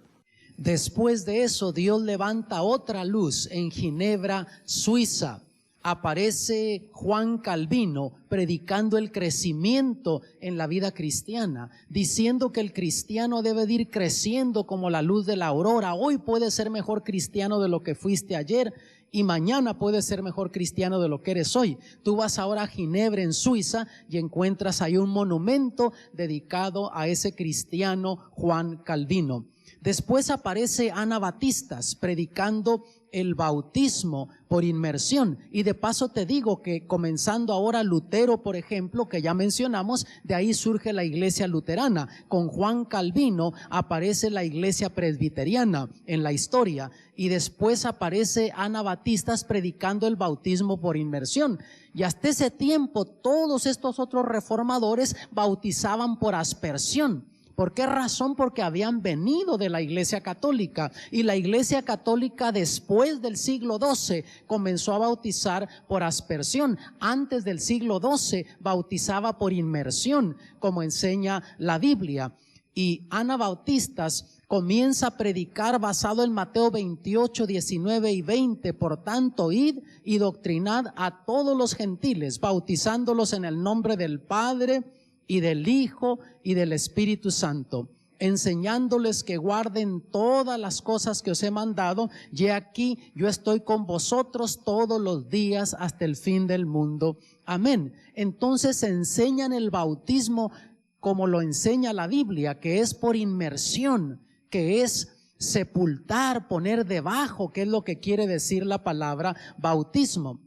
Después de eso, Dios levanta otra luz en Ginebra, Suiza. Aparece Juan Calvino predicando el crecimiento en la vida cristiana, diciendo que el cristiano debe de ir creciendo como la luz de la aurora. Hoy puedes ser mejor cristiano de lo que fuiste ayer, y mañana puedes ser mejor cristiano de lo que eres hoy. Tú vas ahora a Ginebra, en Suiza, y encuentras ahí un monumento dedicado a ese cristiano Juan Calvino. Después aparece Anabatistas predicando el bautismo por inmersión. Y de paso te digo que comenzando ahora Lutero, por ejemplo, que ya mencionamos, de ahí surge la iglesia luterana. Con Juan Calvino aparece la iglesia presbiteriana en la historia. Y después aparece Anabatistas predicando el bautismo por inmersión. Y hasta ese tiempo todos estos otros reformadores bautizaban por aspersión. ¿Por qué razón? Porque habían venido de la iglesia católica, y la iglesia católica después del siglo XII comenzó a bautizar por aspersión. Antes del siglo XII bautizaba por inmersión, como enseña la Biblia. Y Anabautistas comienza a predicar basado en Mateo 28, 19 y 20. Por tanto, id y doctrinad a todos los gentiles, bautizándolos en el nombre del Padre y del Hijo y del Espíritu Santo, enseñándoles que guarden todas las cosas que os he mandado, y aquí yo estoy con vosotros todos los días hasta el fin del mundo. Amén. Entonces enseñan el bautismo como lo enseña la Biblia, que es por inmersión, que es sepultar, poner debajo, que es lo que quiere decir la palabra bautismo.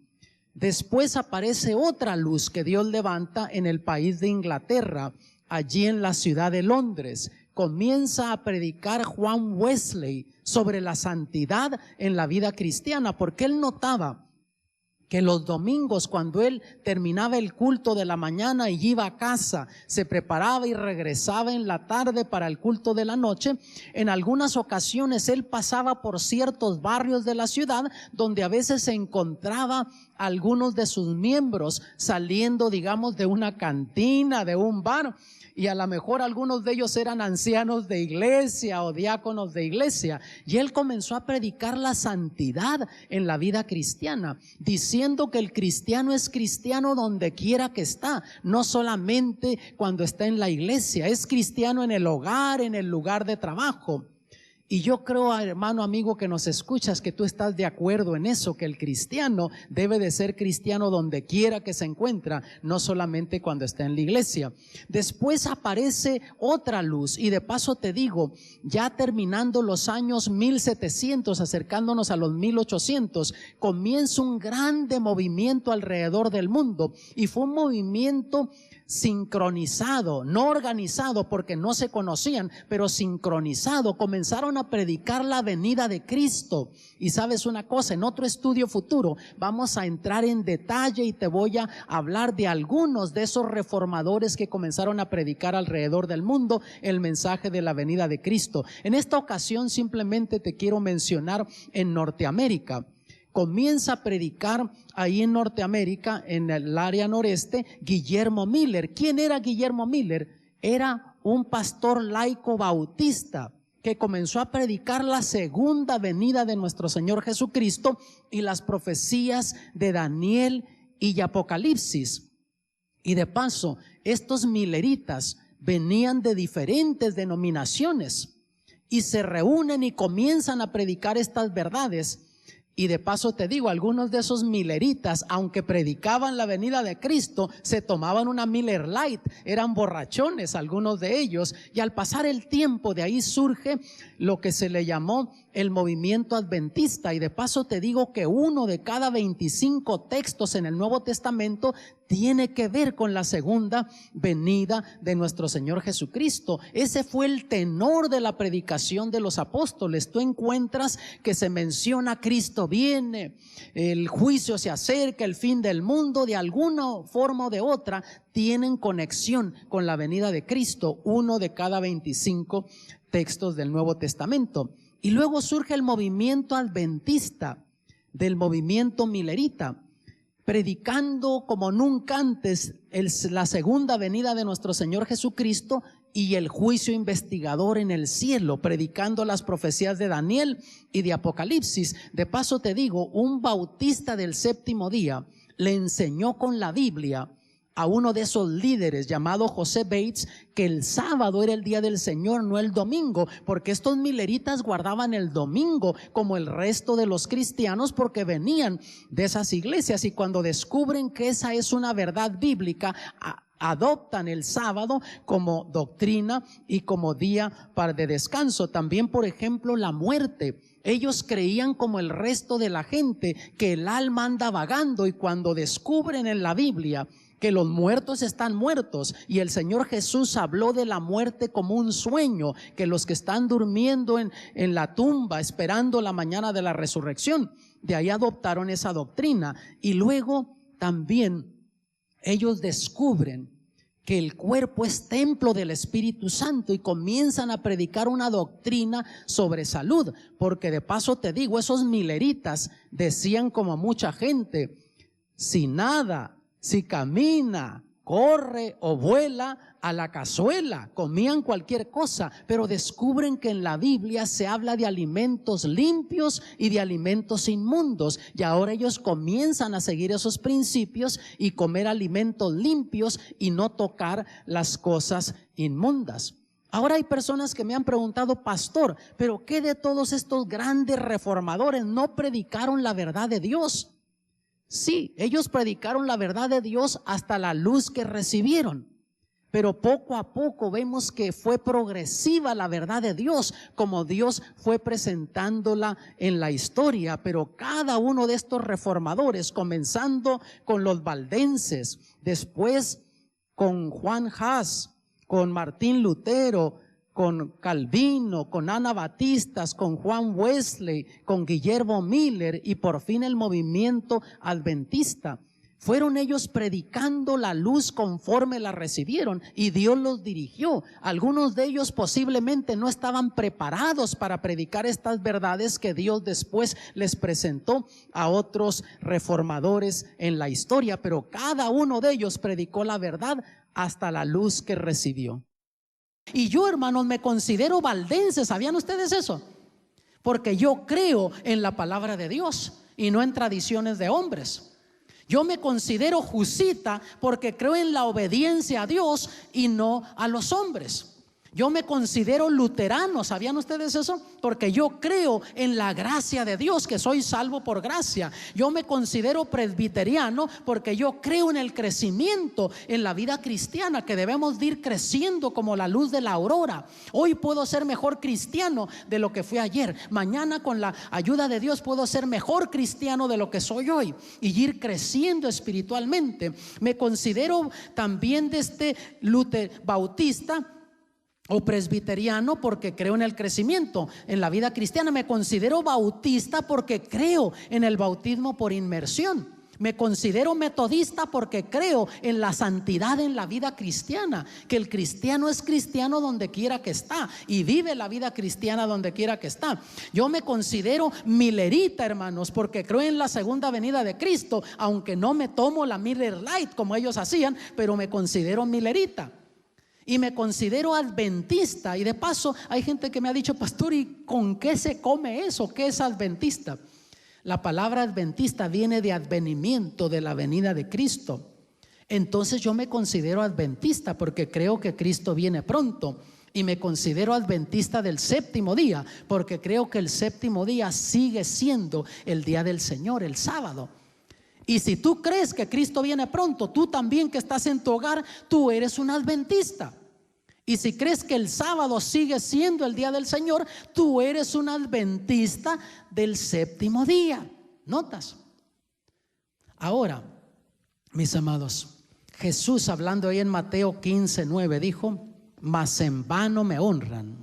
Después aparece otra luz que Dios levanta en el país de Inglaterra, allí en la ciudad de Londres. Comienza a predicar Juan Wesley sobre la santidad en la vida cristiana, porque él notaba que los domingos, cuando él terminaba el culto de la mañana y iba a casa, se preparaba y regresaba en la tarde para el culto de la noche, en algunas ocasiones él pasaba por ciertos barrios de la ciudad donde a veces se encontraba algunos de sus miembros saliendo, digamos, de una cantina, de un bar, y a lo mejor algunos de ellos eran ancianos de iglesia o diáconos de iglesia, y él comenzó a predicar la santidad en la vida cristiana, diciendo que el cristiano es cristiano donde quiera que está, no solamente cuando está en la iglesia, es cristiano en el hogar, en el lugar de trabajo. Y yo creo, hermano, amigo que nos escuchas, que tú estás de acuerdo en eso, que el cristiano debe de ser cristiano donde quiera que se encuentra, no solamente cuando está en la iglesia. Después aparece otra luz, y de paso te digo, ya terminando los años 1700, acercándonos a los 1800, comienza un grande movimiento alrededor del mundo, y fue un movimiento sincronizado, no organizado porque no se conocían, pero sincronizado. Comenzaron a predicar la venida de Cristo. Y sabes una cosa, en otro estudio futuro vamos a entrar en detalle y te voy a hablar de algunos de esos reformadores que comenzaron a predicar alrededor del mundo el mensaje de la venida de Cristo. En esta ocasión simplemente te quiero mencionar en Norteamérica. Comienza a predicar ahí en Norteamérica, en el área noreste, Guillermo Miller. ¿Quién era Guillermo Miller? Era un pastor laico bautista que comenzó a predicar la segunda venida de nuestro Señor Jesucristo y las profecías de Daniel y Apocalipsis. Y de paso, estos milleritas venían de diferentes denominaciones y se reúnen y comienzan a predicar estas verdades. Y de paso te digo, algunos de esos milleritas, aunque predicaban la venida de Cristo, se tomaban una Miller Lite, eran borrachones algunos de ellos, y al pasar el tiempo de ahí surge lo que se le llamó el movimiento adventista. Y de paso te digo que 1 de cada 25 textos en el Nuevo Testamento tiene que ver con la segunda venida de nuestro Señor Jesucristo. Ese fue el tenor de la predicación de los apóstoles. Tú encuentras que se menciona Cristo viene, el juicio se acerca, el fin del mundo. De alguna forma o de otra tienen conexión con la venida de Cristo, 1 de cada 25 textos del Nuevo Testamento. Y luego surge el movimiento adventista del movimiento millerita, predicando como nunca antes la segunda venida de nuestro Señor Jesucristo y el juicio investigador en el cielo, predicando las profecías de Daniel y de Apocalipsis. De paso te digo, un bautista del séptimo día le enseñó con la Biblia a uno de esos líderes llamado José Bates que el sábado era el día del Señor, no el domingo, porque estos milleritas guardaban el domingo como el resto de los cristianos porque venían de esas iglesias, y cuando descubren que esa es una verdad bíblica, adoptan el sábado como doctrina y como día de descanso. También, por ejemplo, la muerte. Ellos creían como el resto de la gente que el alma anda vagando, y cuando descubren en la Biblia que los muertos están muertos, y el Señor Jesús habló de la muerte como un sueño, que los que están durmiendo en la tumba esperando la mañana de la resurrección, de ahí adoptaron esa doctrina. Y luego también ellos descubren que el cuerpo es templo del Espíritu Santo y comienzan a predicar una doctrina sobre salud, porque de paso te digo, esos milleritas decían como mucha gente: si nada, si camina, corre o vuela, a la cazuela. Comían cualquier cosa, pero descubren que en la Biblia se habla de alimentos limpios y de alimentos inmundos, y ahora ellos comienzan a seguir esos principios y comer alimentos limpios y no tocar las cosas inmundas. Ahora hay personas que me han preguntado, pastor, ¿pero qué de todos estos grandes reformadores no predicaron la verdad de Dios? Sí, ellos predicaron la verdad de Dios hasta la luz que recibieron. Pero poco a poco vemos que fue progresiva la verdad de Dios, como Dios fue presentándola en la historia. Pero cada uno de estos reformadores, comenzando con los valdenses, después con Juan Hus, con Martín Lutero, con Calvino, con Ana Batistas, con Juan Wesley, con Guillermo Miller y por fin el movimiento adventista. Fueron ellos predicando la luz conforme la recibieron y Dios los dirigió. Algunos de ellos posiblemente no estaban preparados para predicar estas verdades que Dios después les presentó a otros reformadores en la historia, pero cada uno de ellos predicó la verdad hasta la luz que recibió. Y yo, hermanos, me considero valdense. ¿Sabían ustedes eso? Porque yo creo en la palabra de Dios y no en tradiciones de hombres. Yo me considero jusita porque creo en la obediencia a Dios y no a los hombres. Yo me considero luterano, ¿sabían ustedes eso? Porque yo creo en la gracia de Dios, que soy salvo por gracia. Yo me considero presbiteriano porque yo creo en el crecimiento en la vida cristiana, que debemos de ir creciendo como la luz de la aurora. Hoy puedo ser mejor cristiano de lo que fui ayer. Mañana, con la ayuda de Dios, puedo ser mejor cristiano de lo que soy hoy y ir creciendo espiritualmente. Me considero también bautista o presbiteriano porque creo en el crecimiento en la vida cristiana. Me considero bautista porque creo en el bautismo por inmersión. Me considero metodista porque creo en la santidad en la vida cristiana, que el cristiano es cristiano donde quiera que está y vive la vida cristiana donde quiera que está. Yo me considero millerita, hermanos, porque creo en la segunda venida de Cristo, aunque no me tomo la Miller Lite como ellos hacían, pero me considero millerita. Y me considero adventista. Y de paso hay gente que me ha dicho, pastor, ¿y con qué se come eso? ¿Qué es adventista? La palabra adventista viene de advenimiento, de la venida de Cristo. Entonces yo me considero adventista porque creo que Cristo viene pronto. Y me considero adventista del séptimo día porque creo que el séptimo día sigue siendo el día del Señor, el sábado. Y si tú crees que Cristo viene pronto, tú también que estás en tu hogar, tú eres un adventista. Y si crees que el sábado sigue siendo el día del Señor, tú eres un adventista del séptimo día. ¿Notas? Ahora, mis amados, Jesús, hablando ahí en Mateo 15:9, dijo: mas en vano me honran,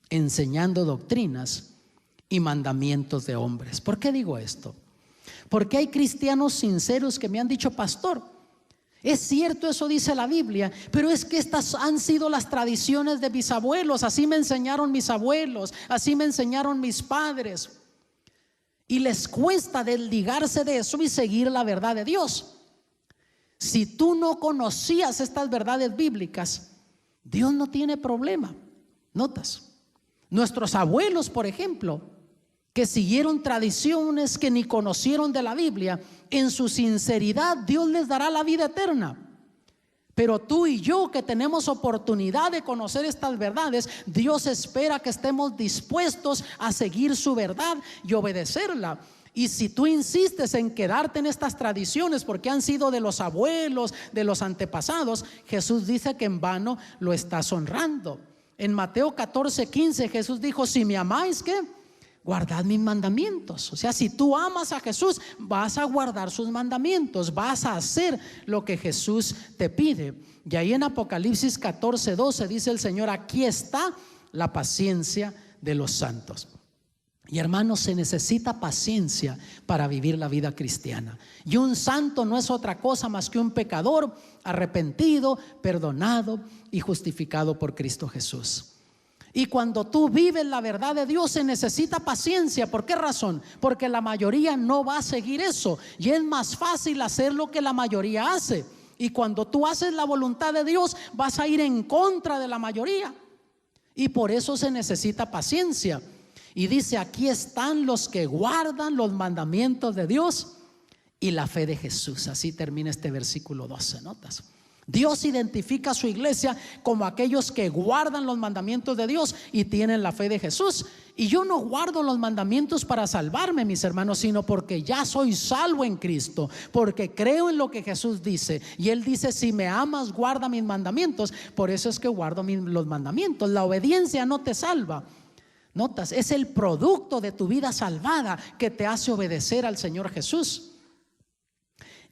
enseñando doctrinas y mandamientos de hombres. ¿Por qué digo esto? Porque hay cristianos sinceros que me han dicho, pastor, es cierto, eso dice la Biblia, pero es que estas han sido las tradiciones de mis abuelos. Así me enseñaron mis abuelos, así me enseñaron mis padres. Y les cuesta desligarse de eso y seguir la verdad de Dios. Si tú no conocías estas verdades bíblicas, Dios no tiene problema. ¿Notas? Nuestros abuelos, por ejemplo, que siguieron tradiciones que ni conocieron de la Biblia, en su sinceridad Dios les dará la vida eterna. Pero tú y yo, que tenemos oportunidad de conocer estas verdades, Dios espera que estemos dispuestos a seguir su verdad y obedecerla. Y si tú insistes en quedarte en estas tradiciones porque han sido de los abuelos, de los antepasados, Jesús dice que en vano lo estás honrando. En Mateo 14:15 Jesús dijo: si me amáis, ¿qué? Guardad mis mandamientos. O sea, si tú amas a Jesús, vas a guardar sus mandamientos, vas a hacer lo que Jesús te pide. Y ahí en Apocalipsis 14:12 dice el Señor: aquí está la paciencia de los santos. Y hermanos, se necesita paciencia para vivir la vida cristiana. Y un santo no es otra cosa más que un pecador arrepentido, perdonado y justificado por Cristo Jesús. Y cuando tú vives la verdad de Dios, se necesita paciencia. ¿Por qué razón? Porque la mayoría no va a seguir eso, y es más fácil hacer lo que la mayoría hace. Y cuando tú haces la voluntad de Dios, vas a ir en contra de la mayoría. Y por eso se necesita paciencia. Y dice: aquí están los que guardan los mandamientos de Dios y la fe de Jesús. Así termina este versículo 12, ¿notas? Dios identifica a su iglesia como aquellos que guardan los mandamientos de Dios y tienen la fe de Jesús. Y yo no guardo los mandamientos para salvarme, mis hermanos, sino porque ya soy salvo en Cristo, porque creo en lo que Jesús dice. Y Él dice: si me amas, guarda mis mandamientos. Por eso es que guardo los mandamientos. La obediencia no te salva. Notas, es el producto de tu vida salvada que te hace obedecer al Señor Jesús.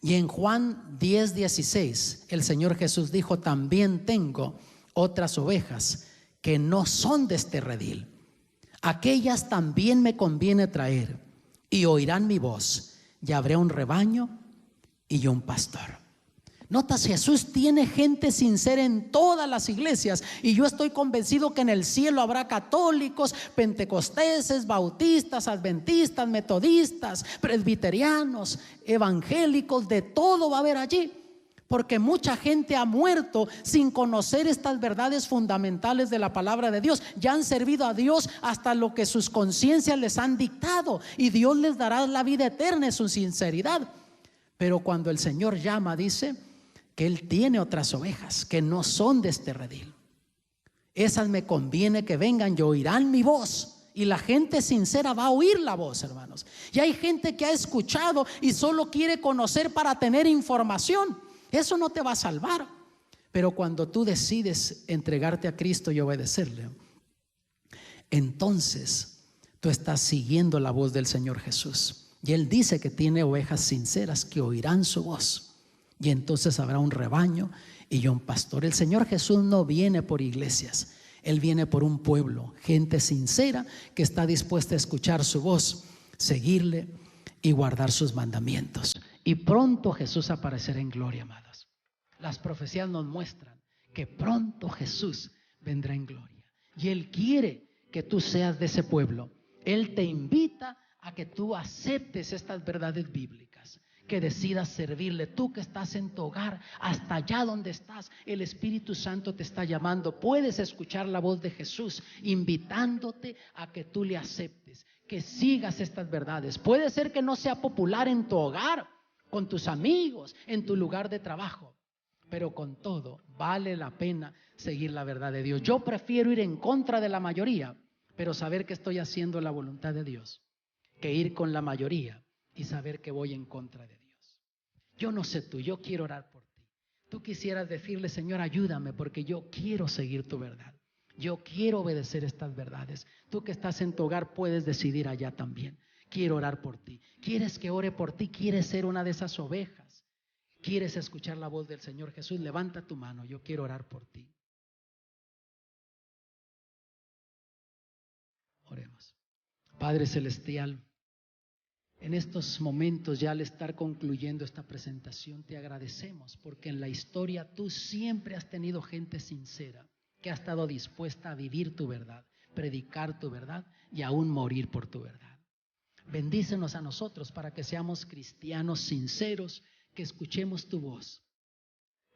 Y en Juan 10:16 el Señor Jesús dijo: también tengo otras ovejas que no son de este redil. Aquellas también me conviene traer, y oirán mi voz, y habrá un rebaño y un pastor. Notas, Jesús tiene gente sincera en todas las iglesias, y yo estoy convencido que en el cielo habrá católicos, pentecosteses, bautistas, adventistas, metodistas, presbiterianos, evangélicos, de todo va a haber allí, porque mucha gente ha muerto sin conocer estas verdades fundamentales de la palabra de Dios. Ya han servido a Dios hasta lo que sus conciencias les han dictado, y Dios les dará la vida eterna en su sinceridad. Pero cuando el Señor llama, dice que Él tiene otras ovejas que no son de este redil. Esas me conviene que vengan y oirán mi voz. Y la gente sincera va a oír la voz, hermanos. Y hay gente que ha escuchado y solo quiere conocer para tener información. Eso no te va a salvar. Pero cuando tú decides entregarte a Cristo y obedecerle, entonces tú estás siguiendo la voz del Señor Jesús. Y Él dice que tiene ovejas sinceras que oirán su voz. Y entonces habrá un rebaño y un pastor. El Señor Jesús no viene por iglesias. Él viene por un pueblo, gente sincera que está dispuesta a escuchar su voz, seguirle y guardar sus mandamientos. Y pronto Jesús aparecerá en gloria, amados. Las profecías nos muestran que pronto Jesús vendrá en gloria. Y Él quiere que tú seas de ese pueblo. Él te invita a que tú aceptes estas verdades bíblicas, que decidas servirle. Tú que estás en tu hogar, hasta allá donde estás, el Espíritu Santo te está llamando. Puedes escuchar la voz de Jesús invitándote a que tú le aceptes, que sigas estas verdades. Puede ser que no sea popular en tu hogar, con tus amigos, en tu lugar de trabajo, pero con todo vale la pena seguir la verdad de Dios. Yo prefiero ir en contra de la mayoría, pero saber que estoy haciendo la voluntad de Dios, que ir con la mayoría y saber que voy en contra de Dios. Yo no sé tú, yo quiero orar por ti. Tú quisieras decirle: Señor, ayúdame, porque yo quiero seguir tu verdad. Yo quiero obedecer estas verdades. Tú que estás en tu hogar puedes decidir allá también. Quiero orar por ti. ¿Quieres que ore por ti? ¿Quieres ser una de esas ovejas? ¿Quieres escuchar la voz del Señor Jesús? Levanta tu mano, yo quiero orar por ti. Oremos. Padre Celestial, en estos momentos, ya al estar concluyendo esta presentación, te agradecemos porque en la historia tú siempre has tenido gente sincera que ha estado dispuesta a vivir tu verdad, predicar tu verdad y aún morir por tu verdad. Bendícenos a nosotros para que seamos cristianos sinceros, que escuchemos tu voz.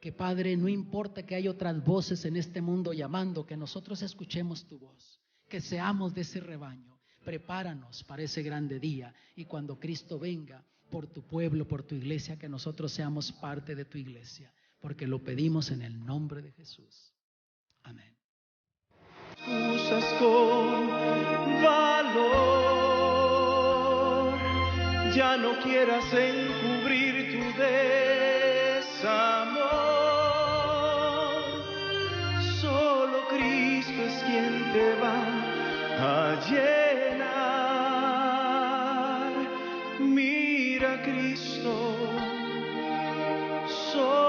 Que, Padre, no importa que haya otras voces en este mundo llamando, que nosotros escuchemos tu voz, que seamos de ese rebaño. Prepáranos para ese grande día, y cuando Cristo venga por tu pueblo, por tu iglesia, que nosotros seamos parte de tu iglesia, porque lo pedimos en el nombre de Jesús. Amén. Usas con valor, ya no quieras encubrir tu desamor. Solo Cristo es quien te va a llenar. Mira, Cristo, solo